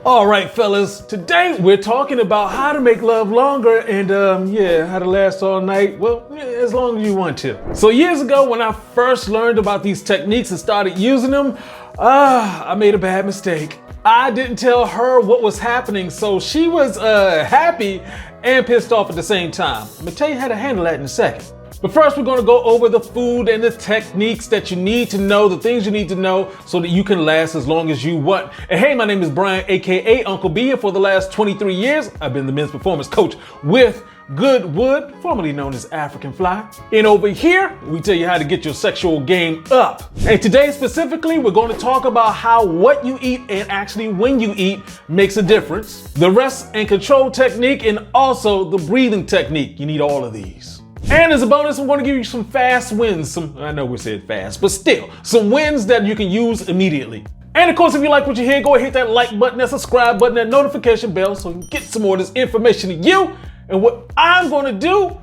All right, fellas, today we're talking about how to make love longer and how to last all night. Well, as long as you want to. So years ago, when I first learned about these techniques and started using them, I made a bad mistake. I didn't tell her what was happening, so she was happy and pissed off at the same time. I'm gonna tell you how to handle that in a second. But first, we're gonna go over the food and the techniques that you need to know, the things you need to know so that you can last as long as you want. And hey, my name is Brian, AKA Uncle B, and for the last 23 years, I've been the men's performance coach with Goodwood, formerly known as African Fly. And over here, we tell you how to get your sexual game up. And today specifically, we're going to talk about how what you eat and actually when you eat makes a difference, the rest and control technique, and also the breathing technique. You need all of these. And as a bonus, I'm going to give you some fast wins. I know we said fast, but still, some wins that you can use immediately. And of course, if you like what you hear, go ahead, hit that like button, that subscribe button, that notification bell so you can get some more of this information to you. And what I'm going to do,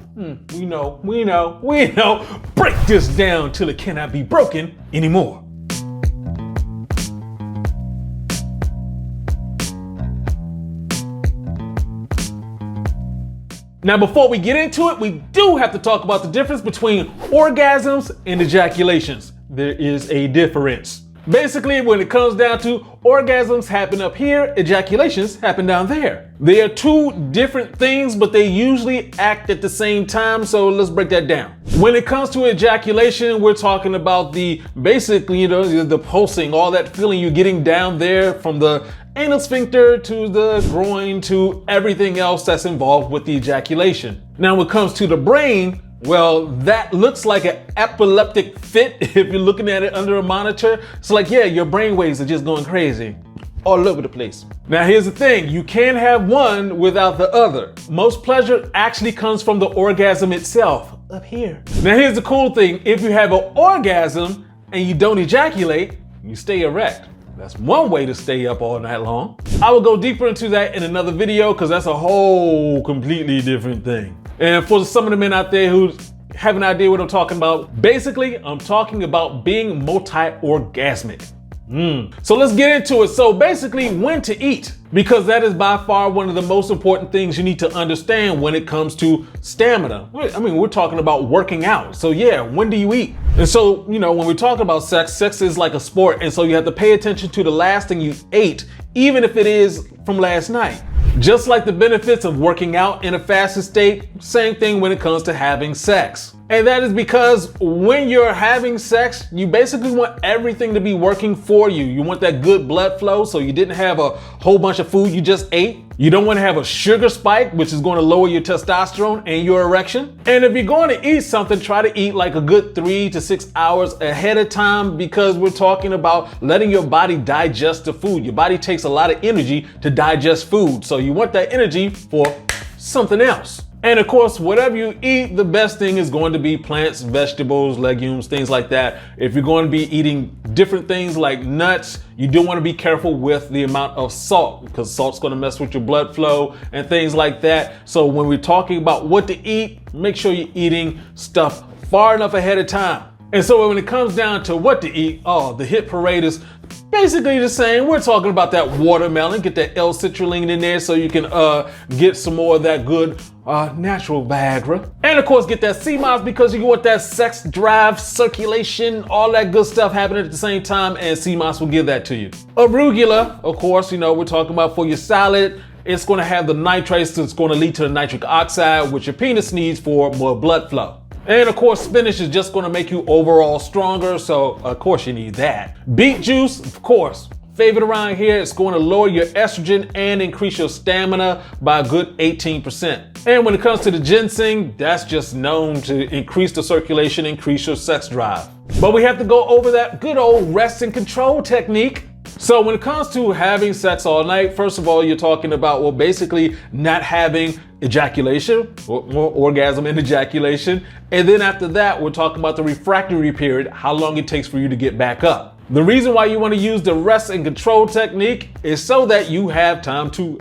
we know, break this down till it cannot be broken anymore. Now, before we get into it, we do have to talk about the difference between orgasms and ejaculations. There is a difference. Basically, when it comes down to orgasms happen up here, ejaculations happen down there. They are two different things, but they usually act at the same time, so let's break that down. When it comes to ejaculation, we're talking about the pulsing, all that feeling you're getting down there from the anal sphincter to the groin to everything else that's involved with the ejaculation. Now, when it comes to the brain, well, that looks like an epileptic fit if you're looking at it under a monitor. It's like, yeah, your brain waves are just going crazy all over the place. Now, here's the thing. You can't have one without the other. Most pleasure actually comes from the orgasm itself, up here. Now, here's the cool thing. If you have an orgasm and you don't ejaculate, you stay erect. That's one way to stay up all night long. I will go deeper into that in another video because that's a whole completely different thing. And for some of the men out there who have an idea what I'm talking about, basically, I'm talking about being multi-orgasmic. So let's get into it. So basically, when to eat, because that is by far one of the most important things you need to understand when it comes to stamina. I mean, we're talking about working out. So yeah, when do you eat? And so, when we talk about sex is like a sport. And so you have to pay attention to the last thing you ate, even if it is from last night. Just like the benefits of working out in a fasted state, same thing when it comes to having sex. And that is because when you're having sex, you basically want everything to be working for you. You want that good blood flow, so you didn't have a whole bunch of food you just ate. You don't want to have a sugar spike, which is going to lower your testosterone and your erection. And if you're going to eat something, try to eat like a good 3 to 6 hours ahead of time, because we're talking about letting your body digest the food. Your body takes a lot of energy to digest food. So you want that energy for something else. And of course, whatever you eat, the best thing is going to be plants, vegetables, legumes, things like that. If you're going to be eating different things like nuts, you do want to be careful with the amount of salt, because salt's going to mess with your blood flow and things like that. So when we're talking about what to eat, make sure you're eating stuff far enough ahead of time. And so when it comes down to what to eat, the hit parade is basically the same. We're talking about that watermelon, get that L-citrulline in there so you can get some more of that good natural Viagra. And of course, get that sea moss because you want that sex drive, circulation, all that good stuff happening at the same time, and sea moss will give that to you. Arugula, of course, we're talking about for your salad. It's going to have the nitrates that's going to lead to the nitric oxide, which your penis needs for more blood flow. And of course, spinach is just going to make you overall stronger, so of course you need that. Beet juice, of course, favorite around here. It's going to lower your estrogen and increase your stamina by a good 18%. And when it comes to the ginseng, that's just known to increase the circulation, increase your sex drive. But we have to go over that good old rest and control technique. So when it comes to having sex all night, first of all, you're talking about, basically not having ejaculation, or orgasm and ejaculation. And then after that, we're talking about the refractory period, how long it takes for you to get back up. The reason why you want to use the rest and control technique is so that you have time to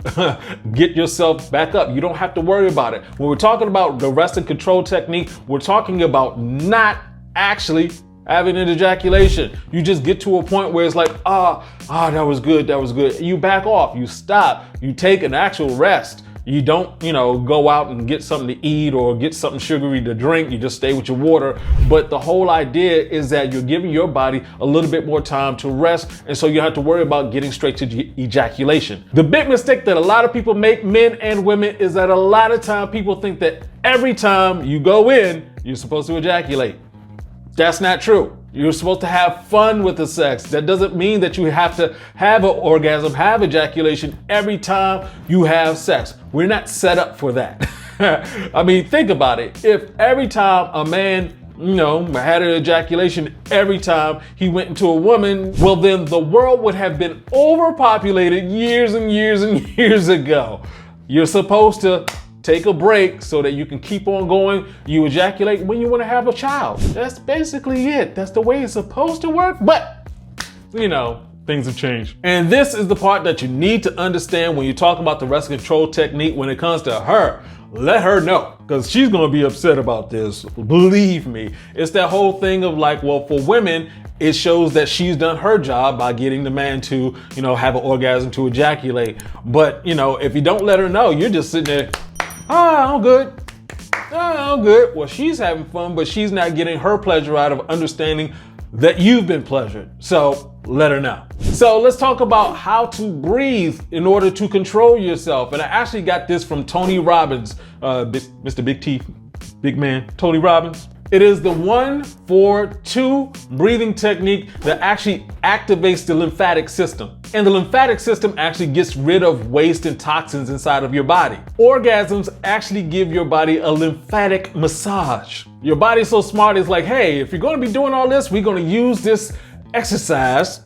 get yourself back up. You don't have to worry about it. When we're talking about the rest and control technique, we're talking about not actually having an ejaculation. You just get to a point where it's like, that was good, that was good. You back off, you stop, you take an actual rest. You don't, go out and get something to eat or get something sugary to drink. You just stay with your water. But the whole idea is that you're giving your body a little bit more time to rest. And so you have to worry about getting straight to ejaculation. The big mistake that a lot of people make, men and women, is that a lot of time people think that every time you go in, you're supposed to ejaculate. That's not true. You're supposed to have fun with the sex. That doesn't mean that you have to have an orgasm, have ejaculation every time you have sex. We're not set up for that. I mean, think about it. If every time a man, had an ejaculation every time he went into a woman, well, then the world would have been overpopulated years and years and years ago. You're supposed to take a break so that you can keep on going. You ejaculate when you want to have a child. That's basically it. That's the way it's supposed to work. But, things have changed. And this is the part that you need to understand when you talk about the rest control technique when it comes to her. Let her know, because she's going to be upset about this. Believe me. It's that whole thing of like, well, for women, it shows that she's done her job by getting the man to, have an orgasm, to ejaculate. But, if you don't let her know, you're just sitting there, I'm good. I'm good. Well, she's having fun, but she's not getting her pleasure out of understanding that you've been pleasured. So let her know. So let's talk about how to breathe in order to control yourself. And I actually got this from Tony Robbins, Mr. Big T, big man, Tony Robbins. It is the 1-4-2 breathing technique that actually activates the lymphatic system. And the lymphatic system actually gets rid of waste and toxins inside of your body. Orgasms actually give your body a lymphatic massage. Your body's so smart, it's like, hey, if you're going to be doing all this, we're going to use this exercise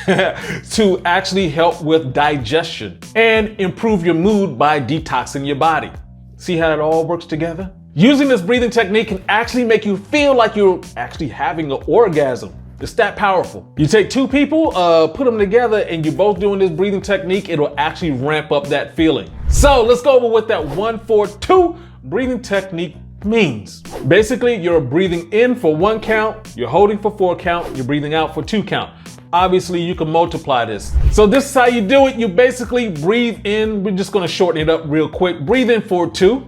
to actually help with digestion and improve your mood by detoxing your body. See how it all works together? Using this breathing technique can actually make you feel like you're actually having an orgasm. It's that powerful. You take two people, put them together, and you're both doing this breathing technique, it'll actually ramp up that feeling. So let's go over what that 1-4-2 breathing technique means. Basically, you're breathing in for 1 count, you're holding for 4 count, you're breathing out for 2 count. Obviously, you can multiply this. So this is how you do it. You basically breathe in. We're just gonna shorten it up real quick. Breathe in for 2.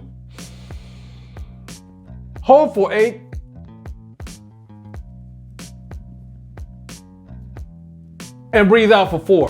Hold for 8. And breathe out for 4.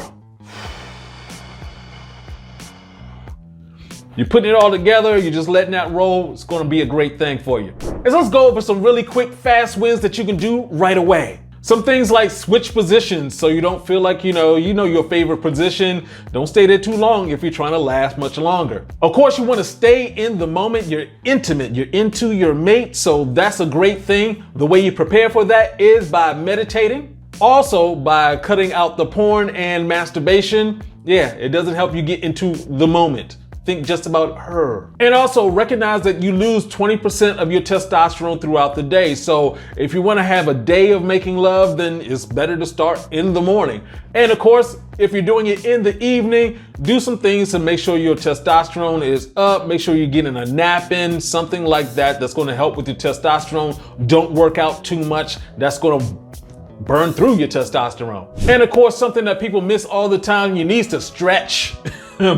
You're putting it all together, you're just letting that roll. It's gonna be a great thing for you. And so let's go over some really quick, fast wins that you can do right away. Some things like switch positions so you don't feel like you know your favorite position. Don't stay there too long if you're trying to last much longer. Of course, you want to stay in the moment. You're intimate, you're into your mate, so that's a great thing. The way you prepare for that is by meditating. Also, by cutting out the porn and masturbation. Yeah, it doesn't help you get into the moment. Think just about her. And also recognize that you lose 20% of your testosterone throughout the day. So if you want to have a day of making love, then it's better to start in the morning. And of course, if you're doing it in the evening, do some things to make sure your testosterone is up. Make sure you're getting a nap in, something like that that's going to help with your testosterone. Don't work out too much. That's going to burn through your testosterone. And of course, something that people miss all the time, you need to stretch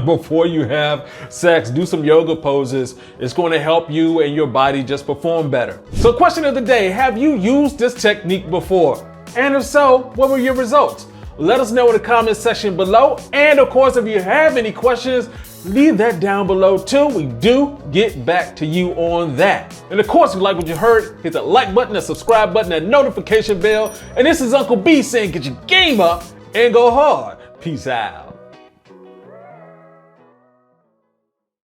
before you have sex. Do some yoga poses. It's going to help you and your body just perform better. So question of the day, have you used this technique before? And if so, what were your results? Let us know in the comment section below. And of course, if you have any questions, leave that down below too. We do get back to you on that. And of course, if you like what you heard, hit that like button, that subscribe button, that notification bell. And this is Uncle B saying, get your game up and go hard. Peace out.